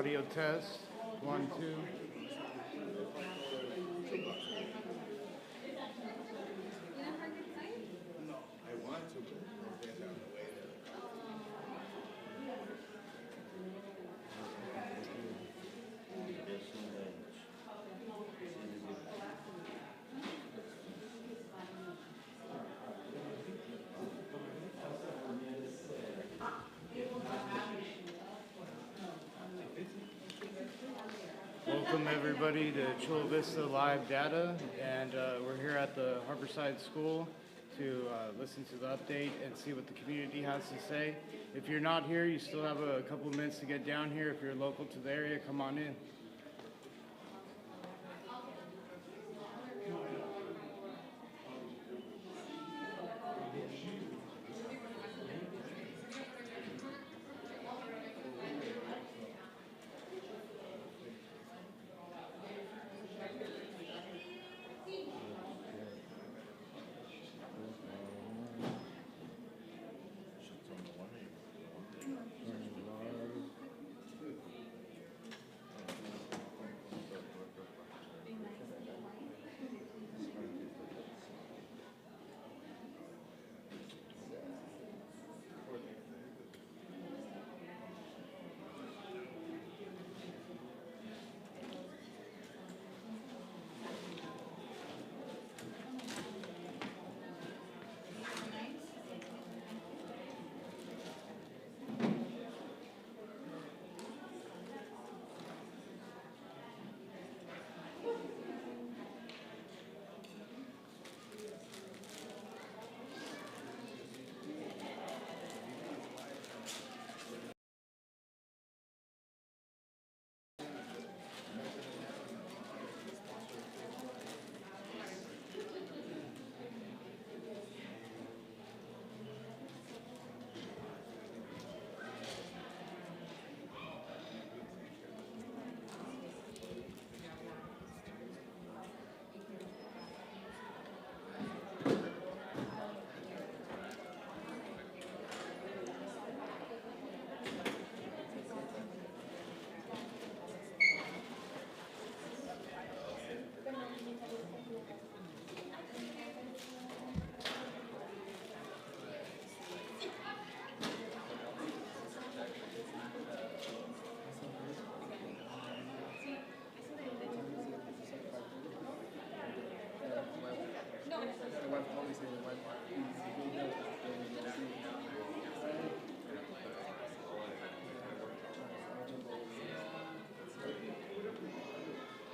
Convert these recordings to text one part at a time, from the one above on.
Audio test. 1, 2. Welcome everybody to Chula Vista Live Data, and we're here at the Harborside School to listen to the update and see what the community has to say. If you're not here, you still have a couple of minutes to get down here. If you're local to the area, come on in.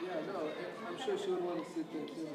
Yeah, no, I'm sure she would want to sit there too.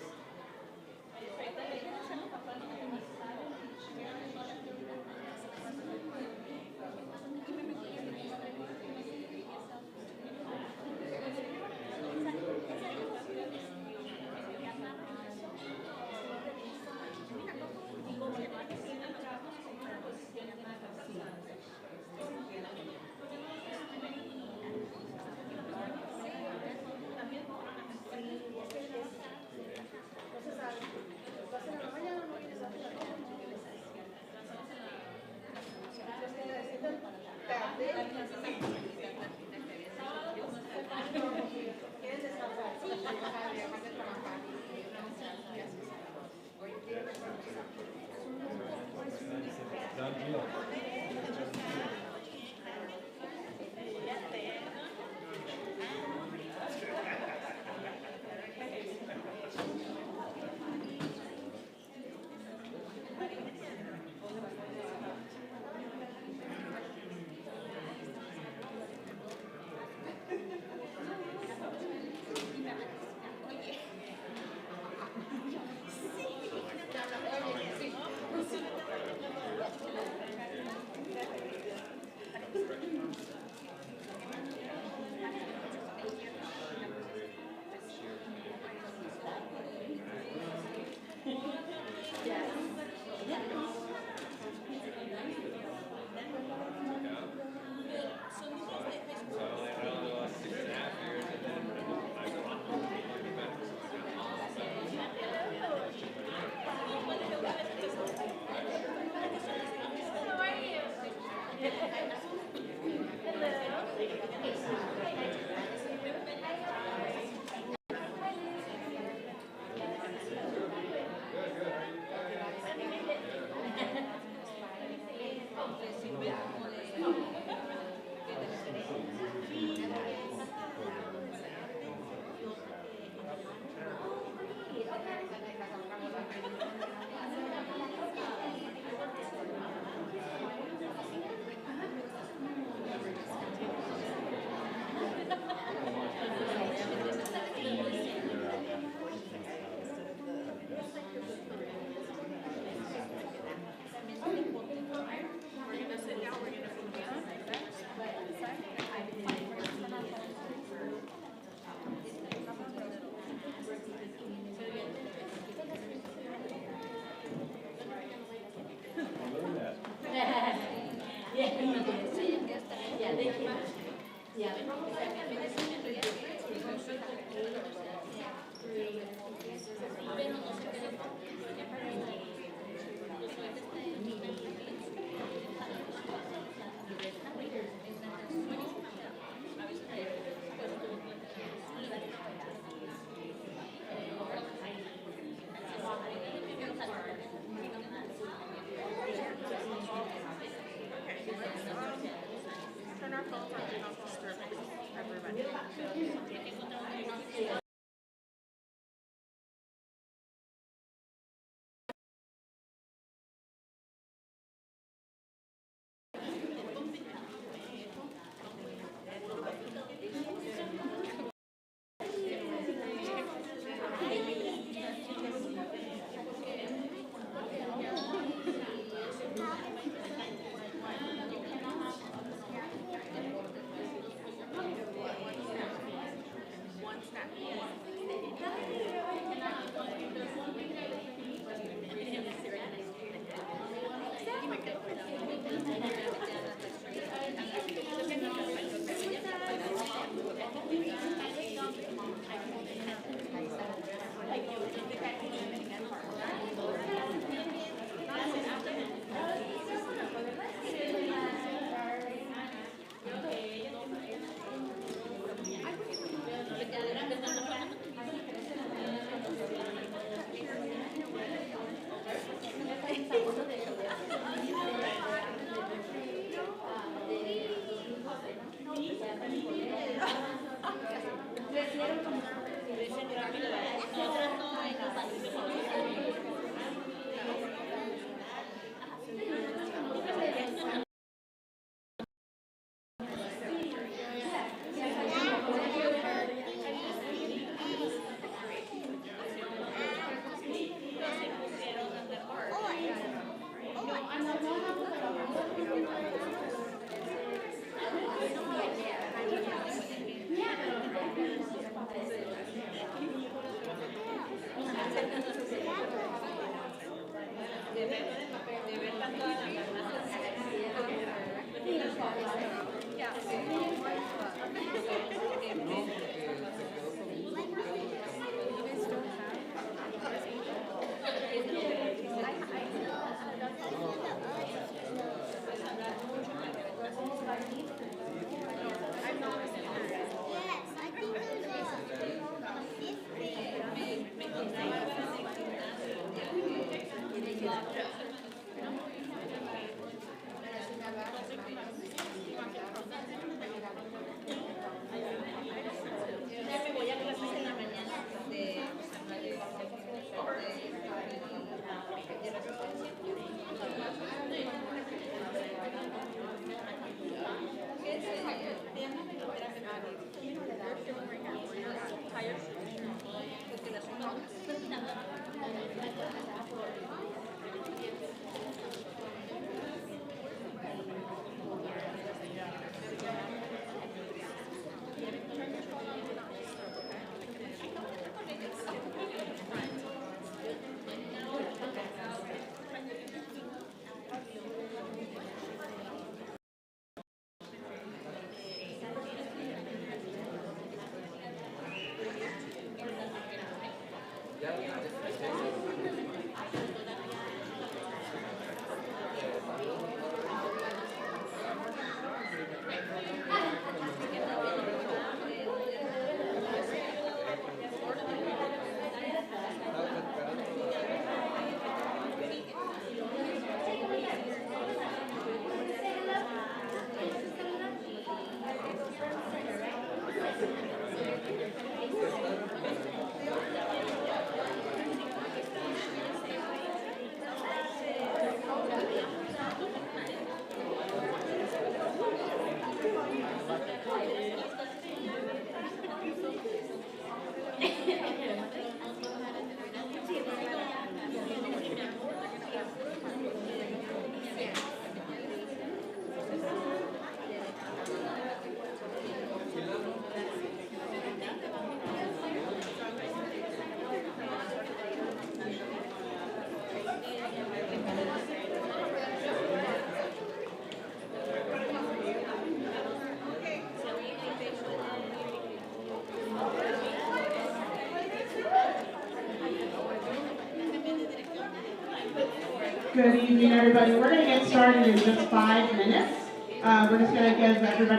Good evening, everybody. We're going to get started in just 5 minutes. We're just going to give everybody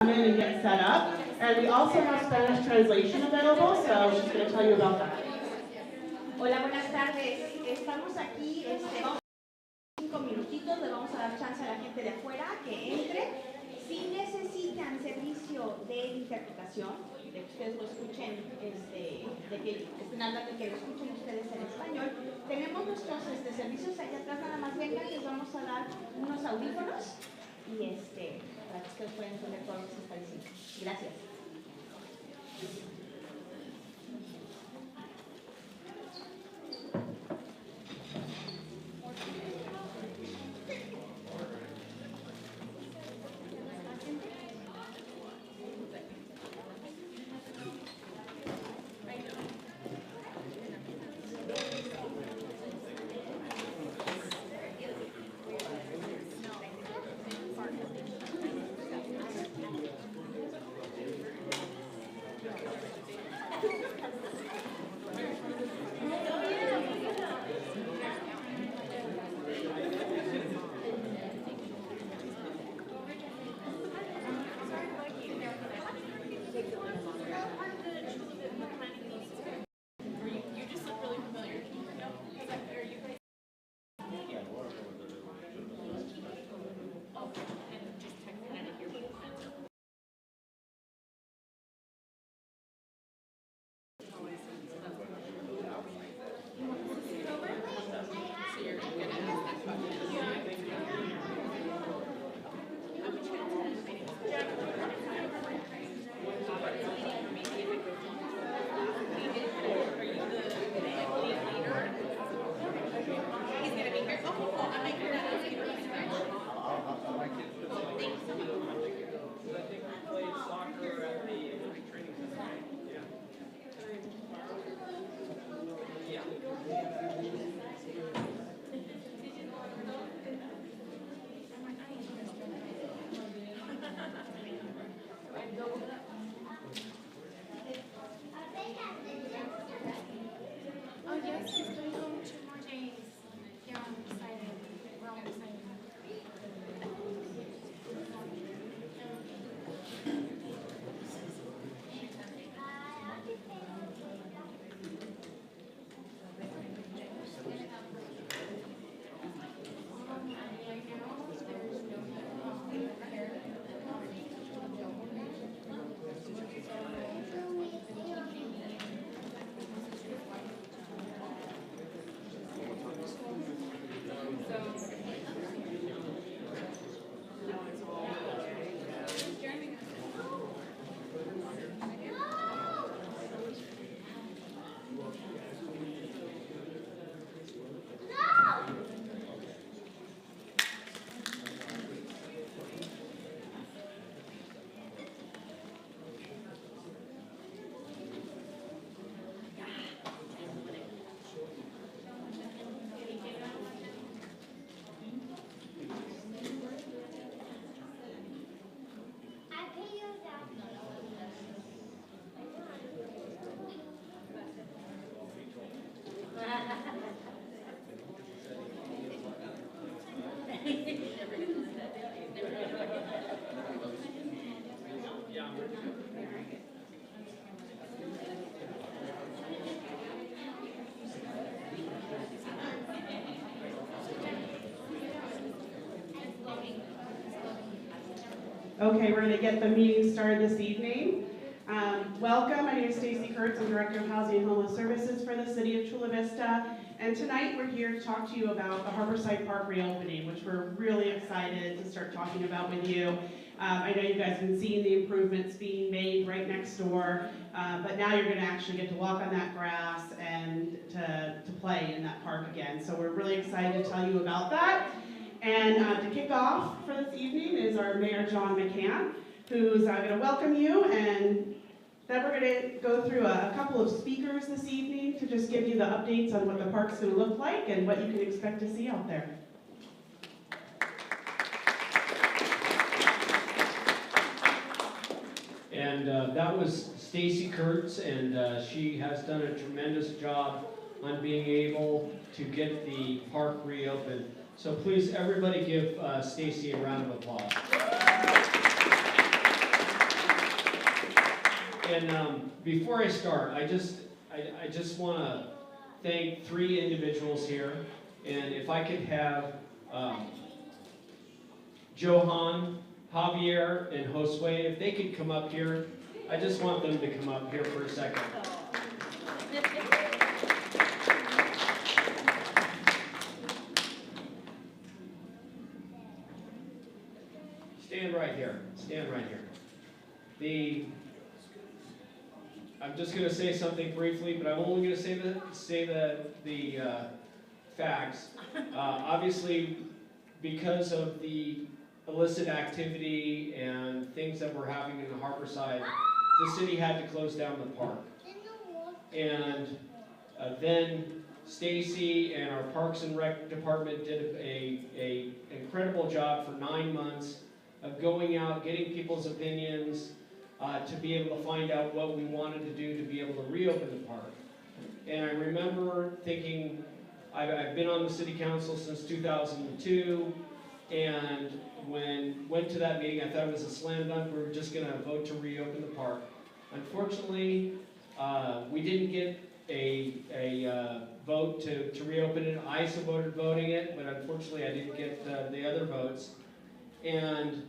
a minute to get set up. And we also have Spanish translation available, so she's going to tell you about that. Hola, buenas tardes. Estamos aquí, vamos a 5 minutitos, le vamos a dar chance a la gente de afuera que entre. Si necesitan servicio de interpretación, de que ustedes lo escuchen, de que estén hablando y que lo escuchen ustedes en español, tenemos nuestros servicios allá atrás, nada más vengan, les vamos a dar unos audífonos y para que ustedes puedan entender todo lo que se está diciendo. Gracias. Okay, we're going to get the meeting started this evening. Welcome, my name is Stacy Kurtz. I'm Director of Housing and Homeless Services for the City of Chula Vista. And tonight we're here to talk to you about the Harborside Park reopening, which we're really excited to start talking about with you. I know you guys have been seeing the improvements being made right next door, but now you're going to actually get to walk on that grass and to play in that park again. So we're really excited to tell you about that. And to kick off for this evening is our Mayor John McCann, who's going to welcome you, and then we're going to go through a couple of speakers this evening to just give you the updates on what the park's going to look like and what you can expect to see out there. And that was Stacy Kurtz, and she has done a tremendous job on being able to get the park reopened. So please, everybody give Stacy a round of applause. And before I start, I just want to thank 3 individuals here, and if I could have Johan, Javier, and Josue, if they could come up here. I just want them to come up here for a second. Stand right here. Stand right here. I'm just going to say something briefly, but I'm only going to say the facts. Obviously, because of the illicit activity and things that were happening in the Harborside, the city had to close down the park. And then Stacy and our Parks and Rec department did a incredible job for 9 months of going out, getting people's opinions, to be able to find out what we wanted to do to be able to reopen the park. And I remember thinking, I've been on the city council since 2002, and when went to that meeting, I thought it was a slam dunk. We were just going to vote to reopen the park. Unfortunately, we didn't get a vote to reopen it. I supported voting it, but unfortunately I didn't get the other votes. And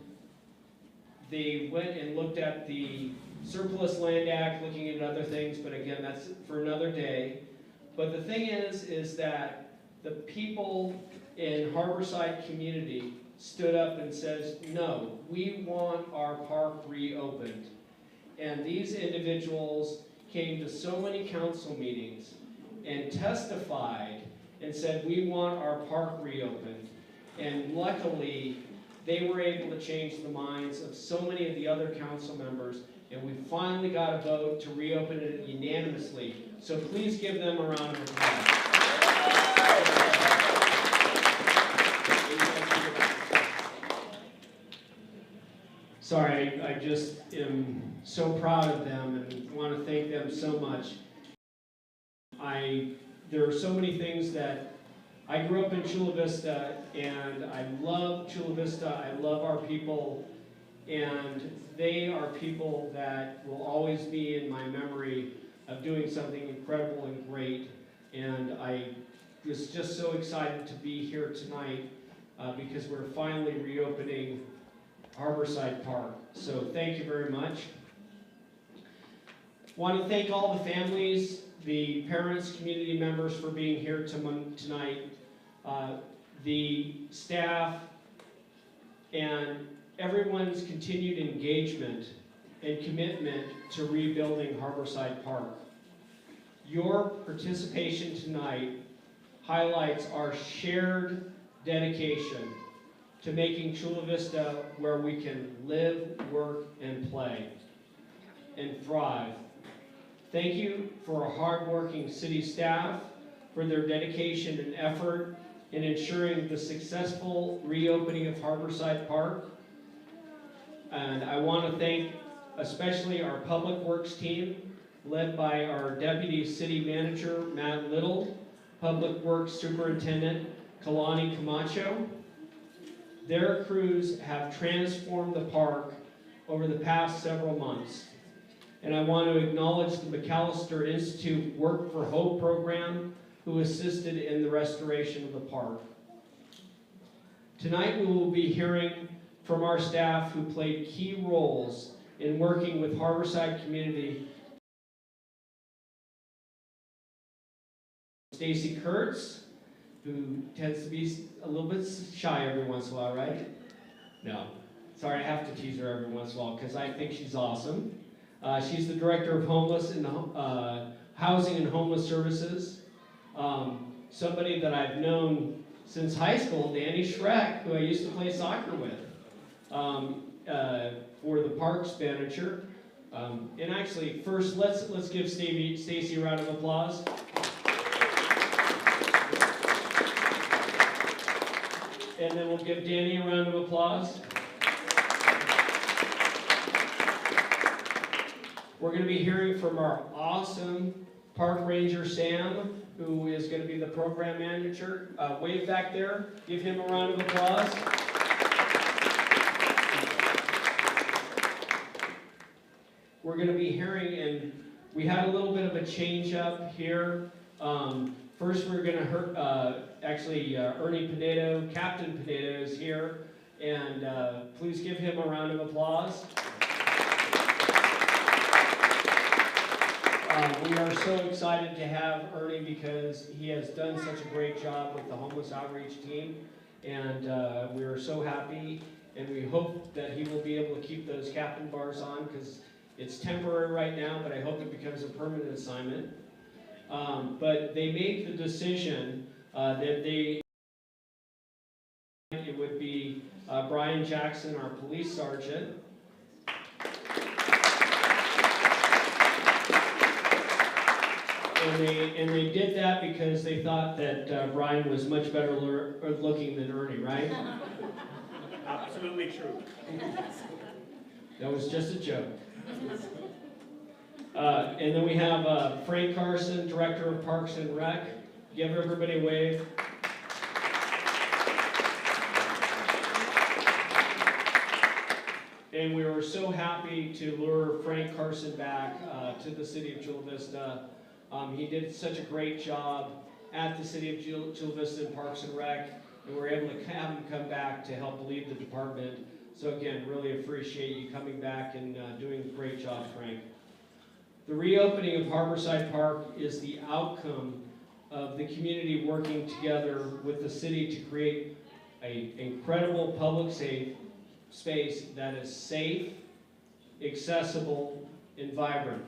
they went and looked at the Surplus Land Act, looking at other things, but again, that's for another day. But the thing is that the people in Harborside community stood up and says, no, we want our park reopened. And these individuals came to so many council meetings and testified and said, we want our park reopened. And luckily, they were able to change the minds of so many of the other council members, and we finally got a vote to reopen it unanimously. So please give them a round of applause. Sorry, I just am so proud of them and want to thank them so much. There are so many things that I grew up in Chula Vista, and I love Chula Vista. I love our people, and they are people that will always be in my memory of doing something incredible and great. And I was just so excited to be here tonight because we're finally reopening Harborside Park. So thank you very much. Want to thank all the families, the parents, community members for being here tonight, the staff, and everyone's continued engagement and commitment to rebuilding Harborside Park. Your participation tonight highlights our shared dedication to making Chula Vista where we can live, work, and play, and thrive. Thank you for our hardworking city staff for their dedication and effort in ensuring the successful reopening of Harborside Park. And I want to thank especially our Public Works team, led by our Deputy City Manager, Matt Little, Public Works Superintendent, Kalani Camacho. Their crews have transformed the park over the past several months. And I want to acknowledge the McAllister Institute Work for Hope program, who assisted in the restoration of the park. Tonight we will be hearing from our staff who played key roles in working with Harborside community. Stacy Kurtz, who tends to be a little bit shy every once in a while, right? No. Sorry, I have to tease her every once in a while because I think she's awesome. She's the Director of Housing and Homeless Services. Somebody that I've known since high school, Danny Schreck, who I used to play soccer with, for the Parks manager. And actually, first, let's give Stacy a round of applause. And then we'll give Danny a round of applause. We're going to be hearing from our awesome Park Ranger, Sam, who is going to be the program manager. Wave back there. Give him a round of applause. We're going to be hearing, and we had a little bit of a change up here. First, we're going to Ernie Pinedo, Captain Pinedo is here, and please give him a round of applause. We are so excited to have Ernie because he has done such a great job with the homeless outreach team, and we are so happy, and we hope that he will be able to keep those captain bars on because it's temporary right now, but I hope it becomes a permanent assignment. But they made the decision that it would be Brian Jackson, our police sergeant. And they did that because they thought that Brian was much better looking than Ernie, right? Absolutely true. That was just a joke. And then we have Frank Carson, Director of Parks and Rec. Give everybody a wave. And we were so happy to lure Frank Carson back to the city of Chula Vista. He did such a great job at the city of Chula Vista in Parks and Rec, and we were able to have him come back to help lead the department. So again, really appreciate you coming back and doing a great job, Frank. The reopening of Harborside Park is the outcome of the community working together with the city to create an incredible public space that is safe, accessible, and vibrant.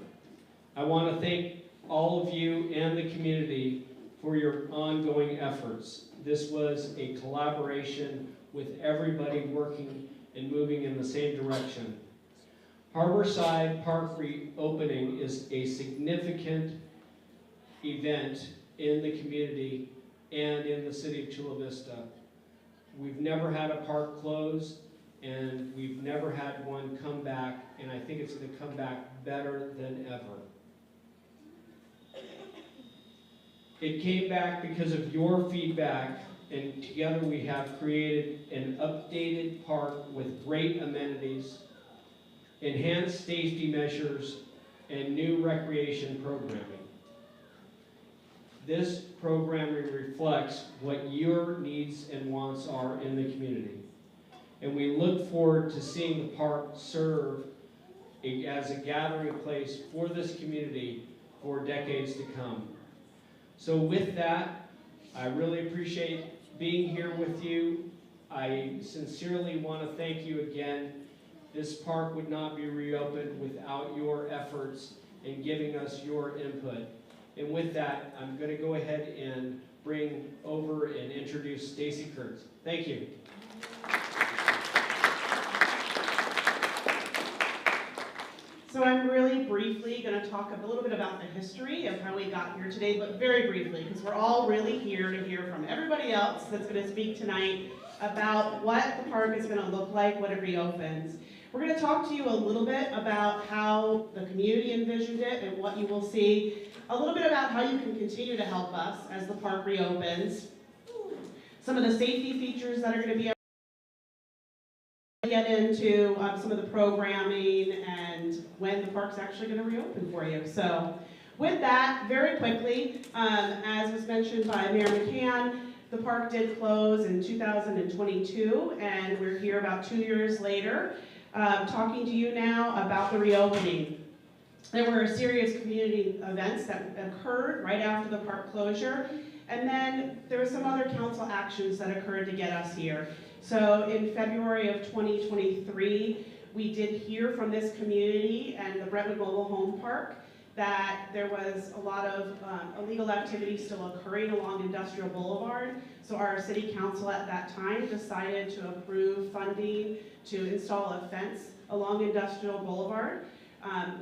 I want to thank all of you and the community for your ongoing efforts. This was a collaboration with everybody working and moving in the same direction. Harborside Park reopening is a significant event in the community and in the city of Chula Vista. We've never had a park close, and we've never had one come back, and I think it's going to come back better than ever. It came back because of your feedback, and together we have created an updated park with great amenities, enhanced safety measures, and new recreation programming. This programming reflects what your needs and wants are in the community. And we look forward to seeing the park serve as a gathering place for this community for decades to come. So with that, I really appreciate being here with you. I sincerely want to thank you again. This park would not be reopened without your efforts in giving us your input. And with that, I'm going to go ahead and bring over and introduce Stacy Kurtz. Thank you. So I'm really briefly going to talk a little bit about the history of how we got here today, but very briefly, because we're all really here to hear from everybody else that's going to speak tonight about what the park is going to look like when it reopens. We're going to talk to you a little bit about how the community envisioned it and what you will see, a little bit about how you can continue to help us as the park reopens, some of the safety features that are going to be get into some of the programming and when the park's actually going to reopen for you. So with that, very quickly, as was mentioned by Mayor McCann, The park did close in 2022, and we're here about 2 years later, talking to you now about the reopening. There were a series of community events that occurred right after the park closure, and then there were some other council actions that occurred to get us here. So in February of 2023, we did hear from this community and the Brentwood Mobile Home Park that there was a lot of illegal activity still occurring along Industrial Boulevard. So our city council at that time decided to approve funding to install a fence along Industrial Boulevard.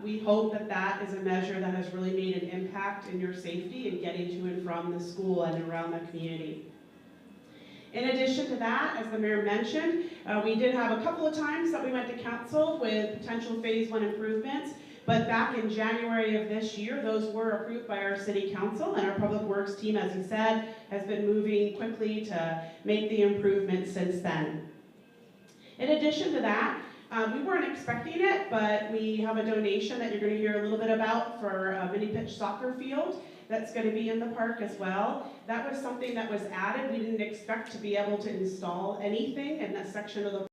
We hope that that is a measure that has really made an impact in your safety and getting to and from the school and around the community. In addition to that, as the mayor mentioned, we did have a couple of times that we went to council with potential phase 1 improvements, but back in January of this year, those were approved by our city council, and our public works team, as he said, has been moving quickly to make the improvements since then. In addition to that, we weren't expecting it, but we have a donation that you're going to hear a little bit about for a mini pitch soccer field that's going to be in the park as well. That was something that was added. We didn't expect to be able to install anything in that section of the park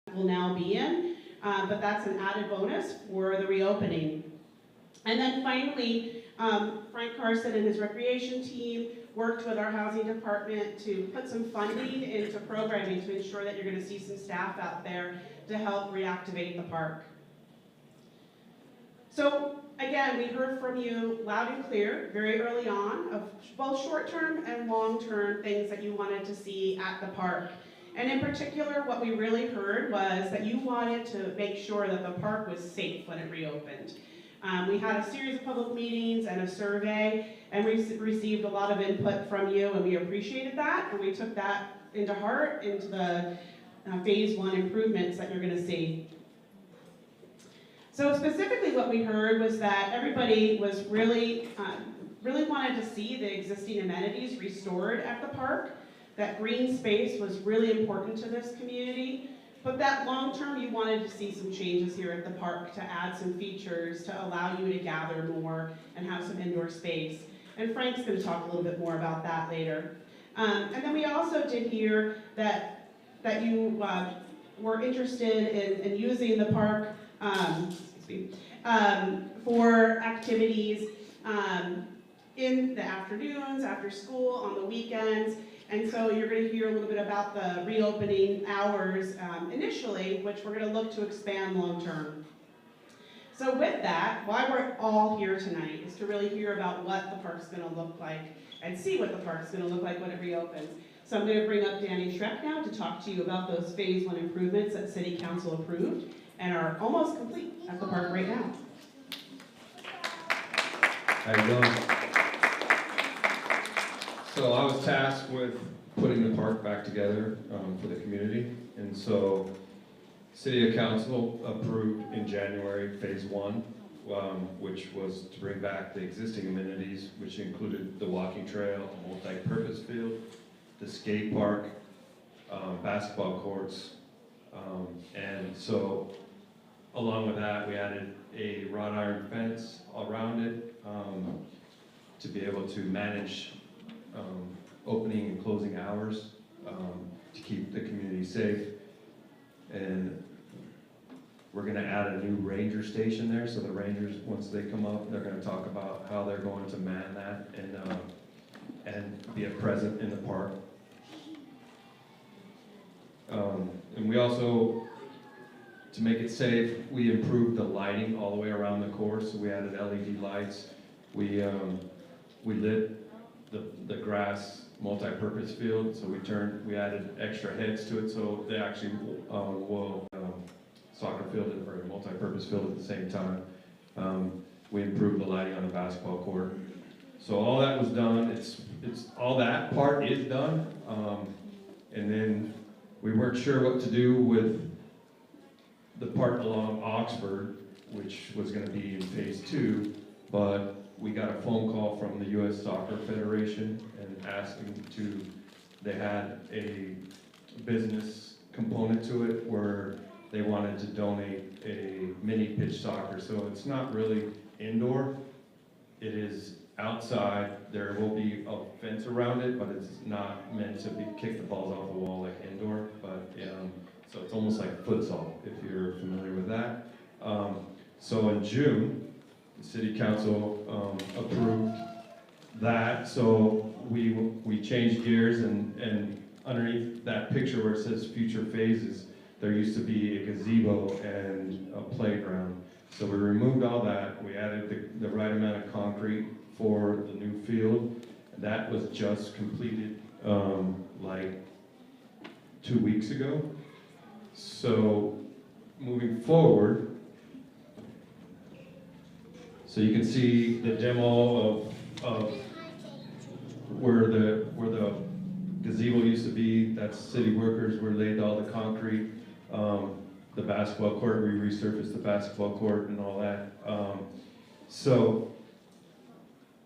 that we'll now be in, but that's an added bonus for the reopening. And then finally, Frank Carson and his recreation team worked with our housing department to put some funding into programming to ensure that you're going to see some staff out there to help reactivate the park. So again, we heard from you loud and clear very early on of both short-term and long-term things that you wanted to see at the park. And in particular, what we really heard was that you wanted to make sure that the park was safe when it reopened. We had a series of public meetings and a survey, and we received a lot of input from you, and we appreciated that, and we took that into heart into the phase 1 improvements that you're going to see. So specifically what we heard was that everybody was really wanted to see the existing amenities restored at the park, that green space was really important to this community, but that long term you wanted to see some changes here at the park to add some features to allow you to gather more and have some indoor space. And Frank's going to talk a little bit more about that later. And then we also did hear that you were interested in using the park for activities in the afternoons, after school, on the weekends. And so you're going to hear a little bit about the reopening hours initially, which we're going to look to expand long term. So with that, why we're all here tonight is to really hear about what the park's going to look like and see what the park's going to look like when it reopens. So I'm going to bring up Danny Schreck now to talk to you about those phase 1 improvements that City Council approved and are almost complete at the park right now. How you doing? So I was tasked with putting the park back together for the community, and so City Council approved in January phase 1, which was to bring back the existing amenities, which included the walking trail, a multi-purpose field, the skate park, basketball courts, and so along with that we added a wrought iron fence around it to be able to manage opening and closing hours to keep the community safe. And we're going to add a new ranger station there, so the rangers, once they come up, they're going to talk about how they're going to man that and be a present in the park. And we also, to make it safe, we improved the lighting all the way around the course. So we added LED lights. We lit the grass multi-purpose field, so we added extra heads to it, so they actually will soccer field or a multi-purpose field at the same time. We improved the lighting on the basketball court. So all that was done. It's all that part is done, and then we weren't sure what to do with the part along Oxford, which was going to be in phase 2, but we got a phone call from the U.S. Soccer Federation and asking they had a business component to it where they wanted to donate a mini pitch soccer. So it's not really indoor, it is outside. There will be a fence around it, but it's not meant to be kick the balls off the wall like indoor. But so it's almost like futsal, if you're familiar with that. So in June, the city council approved that. So we changed gears, and underneath that picture where it says future phases, there used to be a gazebo and a playground. So we removed all that. We added the right amount of concrete for the new field. That was just completed like 2 weeks ago. So moving forward, so you can see the demo of where the gazebo used to be. That's city workers. We laid all the concrete. The basketball court, we resurfaced the basketball court and all that. So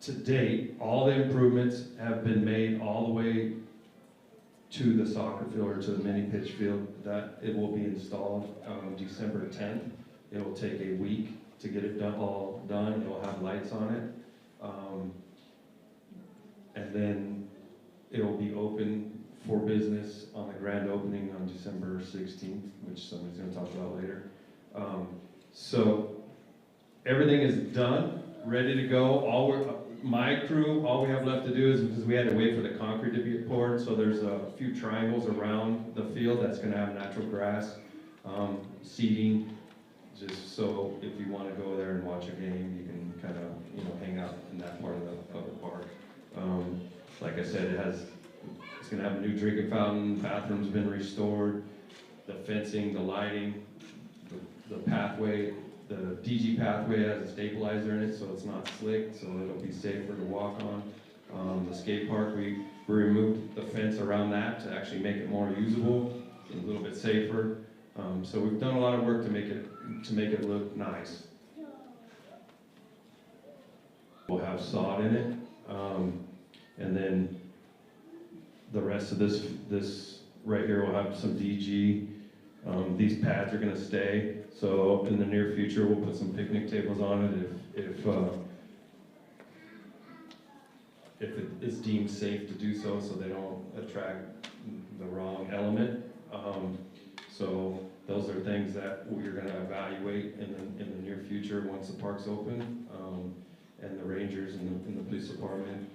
to date, all the improvements have been made all the way to the soccer field or to the mini pitch field. That it will be installed December 10th. It will take a week to get it all done. It will have lights on it. And then it will be open for business on the grand opening on December 16th, which somebody's going to talk about later. So everything is done, ready to go. My crew, all we have left to do is, because we had to wait for the concrete to be poured, so there's a few triangles around the field that's going to have natural grass, seating, just so if you want to go there and watch a game, you can kind of hang out in that part of the park. Like I said, it's going to have a new drinking fountain, bathroom's been restored, the fencing, the lighting, the pathway, the DG pathway has a stabilizer in it, so it's not slick, so it'll be safer to walk on. The skate park, we removed the fence around that to actually make it more usable, a little bit safer. So we've done a lot of work to make it look nice. We'll have sod in it, and then the rest of this right here will have some DG. These pads are going to stay, so in the near future we'll put some picnic tables on it if it is deemed safe to do so they don't attract the wrong element. So those are things that we're going to evaluate in the near future once the park's open, and the rangers and the police department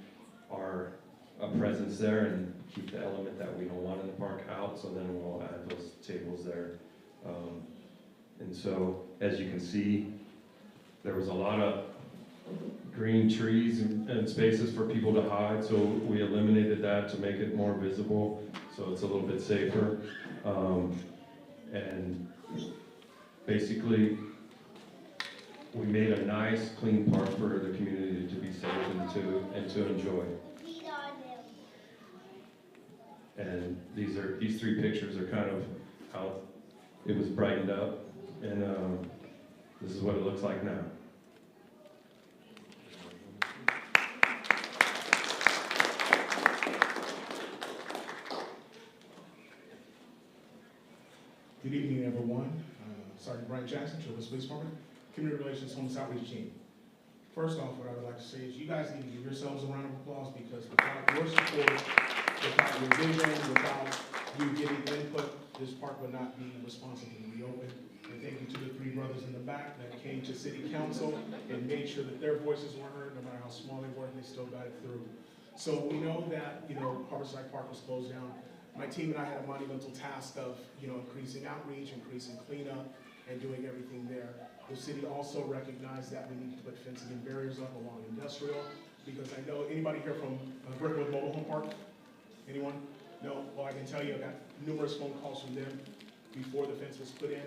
are a presence there and keep the element that we don't want in the park out, so then we'll add those tables there. And so, as you can see, there was a lot of green trees and spaces for people to hide, so we eliminated that to make it more visible, so it's a little bit safer. And basically, we made a nice, clean park for the community to be safe and to enjoy. And these three pictures are kind of how it was brightened up, and this is what it looks like now. Good evening, everyone. Sergeant Brian Jackson, Children's Police Department, Community Relations Homeless Outreach Team. First off, what I would like to say is you guys need to give yourselves a round of applause, because without your support, without your vision, without you getting input, this park would not be responsible to be open. And thank you to the three brothers in the back that came to City Council and made sure that their voices were heard, no matter how small they were, and they still got it through. So we know that, Harborside Park was closed down. My team and I had a monumental task of, increasing outreach, increasing cleanup, and doing everything there. The city also recognized that we need to put fencing and barriers up along industrial, because I know, anybody here from Brickwood Mobile Home Park? Anyone? No? Well, I can tell you, I got numerous phone calls from them before the fence was put in.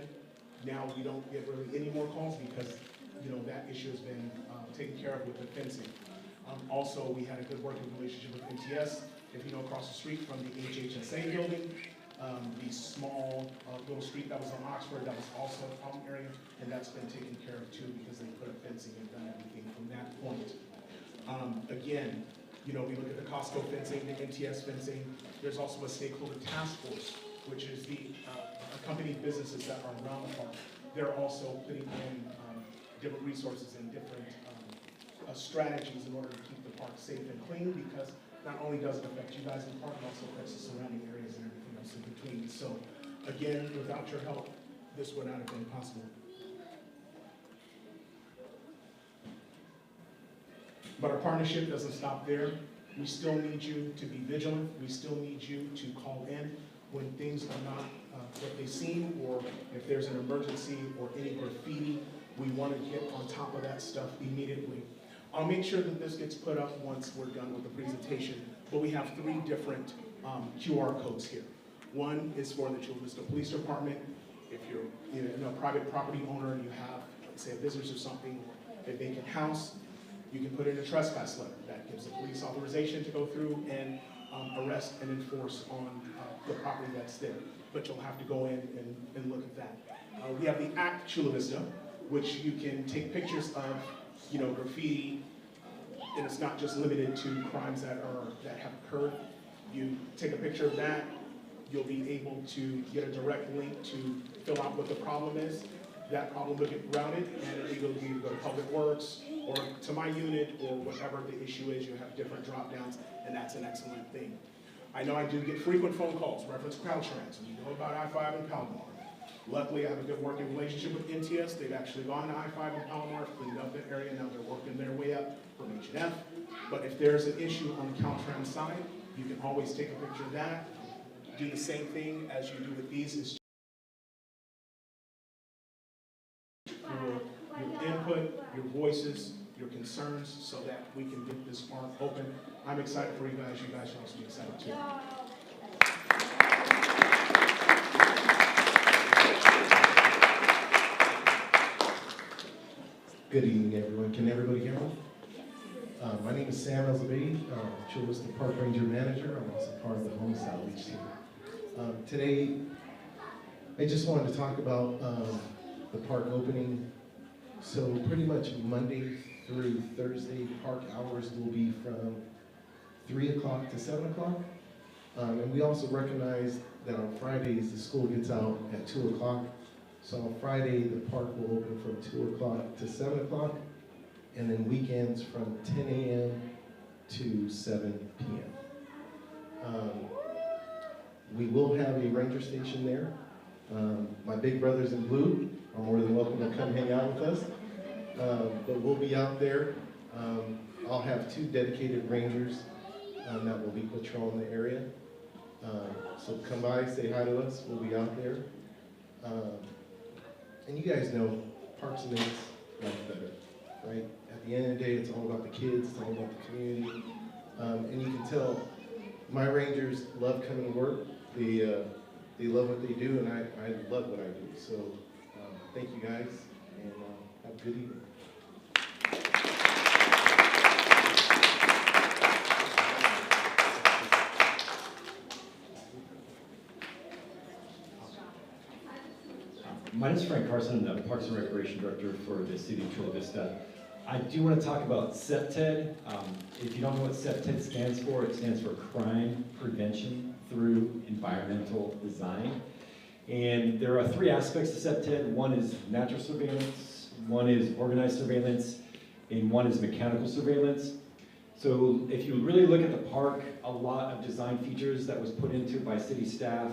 Now we don't get really any more calls because, that issue has been taken care of with the fencing. Also, we had a good working relationship with MTS. If you know, across the street from the HHSA building, the small little street that was on Oxford, that was also a problem area, and that's been taken care of too, because they put up fencing and done everything from that point. Again, we look at the Costco fencing, the MTS fencing. There's also a stakeholder task force, which is the accompanied businesses that are around the park. They're also putting in different resources and different strategies in order to keep the park safe and clean, because not only does it affect you guys in the park, it also affects the surrounding areas and everything else in between. So again, without your help, this would not have been possible. But our partnership doesn't stop there. We still need you to be vigilant. We still need you to call in when things are not what they seem, or if there's an emergency or any graffiti. We want to get on top of that stuff immediately. I'll make sure that this gets put up once we're done with the presentation, but we have 3 different QR codes here. One is for the Chula Vista Police Department. If you're a private property owner and you have, say, a business or something, or a vacant house, you can put in a trespass letter. That gives the police authorization to go through and arrest and enforce on the property that's there. But you'll have to go in and look at that. We have the Act Chula Vista, which you can take pictures of, graffiti, and it's not just limited to crimes that have occurred. You take a picture of that, you'll be able to get a direct link to fill out what the problem is. That problem will get routed, and it'll either go to Public Works or to my unit, or whatever the issue is. You have different drop downs, and that's an excellent thing. I know I do get frequent phone calls, reference Caltrans, and you know about I-5 and Palomar. Luckily, I have a good working relationship with NTS. They've actually gone to I-5 and Palomar, cleaned up that area. Now they're working their way up from H&F. But if there's an issue on the Caltrans side, you can always take a picture of that. Do the same thing as you do with these. Is your input, your voices, your concerns, so that we can get this park open. I'm excited for you guys. You guys should also be excited too. Good evening, everyone. Can everybody hear me? My name is Sam Elzabady, Chula Vista Park Ranger Manager. I'm also part of the homeless outreach team. Today, I just wanted to talk about the park opening. So pretty much Monday through Thursday, park hours will be from 3 o'clock to 7 o'clock. And we also recognize that on Fridays, the school gets out at 2 o'clock. So on Friday, the park will open from 2 o'clock to 7 o'clock, and then weekends from 10 a.m. to 7 p.m. We will have a ranger station there. My big brothers in blue are more than welcome to come hang out with us. But we'll be out there. I'll have 2 dedicated rangers that will be patrolling the area. So come by, say hi to us. We'll be out there. And you guys know, parks makes life better, right? At the end of the day, it's all about the kids, it's all about the community. And you can tell my rangers love coming to work. They love what they do, and I love what I do. So thank you guys, and have a good evening. My name is Frank Carson. I'm the Parks and Recreation Director for the City of Chula Vista. I do want to talk about CEPTED. If you don't know what CEPTED stands for, it stands for Crime Prevention Through Environmental Design. And there are 3 aspects to CEPTED. One is natural surveillance, one is organized surveillance, and one is mechanical surveillance. So if you really look at the park, a lot of design features that was put into by city staff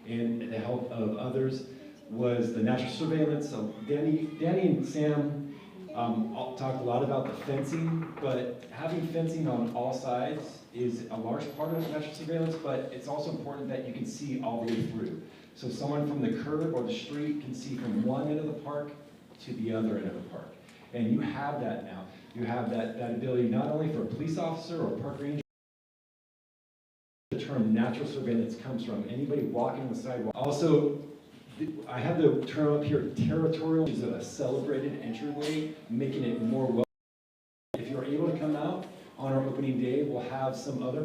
and the help of others was the natural surveillance. Danny and Sam talked a lot about the fencing, but having fencing on all sides is a large part of natural surveillance, but it's also important that you can see all the way through. So someone from the curb or the street can see from one end of the park to the other end of the park. And you have that now. You have that ability not only for a police officer or a park ranger. The term natural surveillance comes from anybody walking the sidewalk. Also, I have the term up here, territorial, which is a celebrated entryway, making it more welcome. If you're able to come out on our opening day, we'll have some other